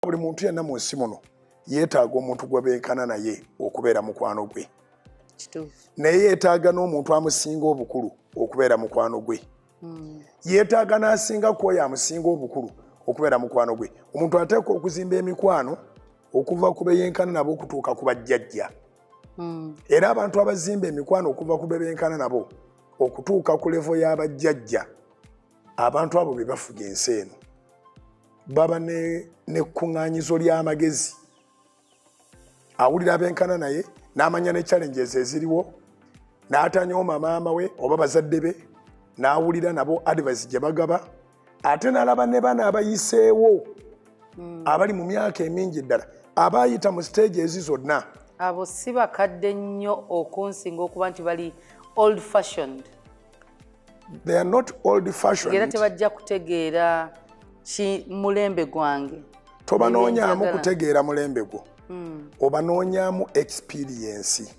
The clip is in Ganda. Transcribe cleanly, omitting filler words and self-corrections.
buli muntu yenna mu nsi muno yeetaaga omuntu gwe benkana naye okubeera mukwano gwe. Naye yeetaaga n'omuntu amusinga obukulu okubeera mukwano gwe. Yeetaaga n'asinga ku oyo amusinga obukulu okubeera mukwano gwe. Omuntu ateekwa okuzimba emikwano okuva ku beyenkana nabo okutuuka ku bajjajja. Era abantu abazimba emikwano okuva ku beyenkana nabo okutuuka ku levo y'abajjajja, abantu abo be bafuga ensi eno baba n'ekkuŋŋaanyizo ly'amagezi. Awulira abenkana naye n'amanya ne challenges eziriwo, n'atanyooma maama we oba bazadde be, n'awulira nabo advice gye bagaba, ate n'alaba ne bana abayiseewo abali mu myaka emingi ddala abayita mu stage ezi zonna. Abo si bakadde nnyo okunsinga okuba nti bali old fashioned. They are not old fashioned. Era tebajja kutegeera mulembe gwange. Tobanoonyaamu kutegeera mulembe gwo, obanoonyaamu experience.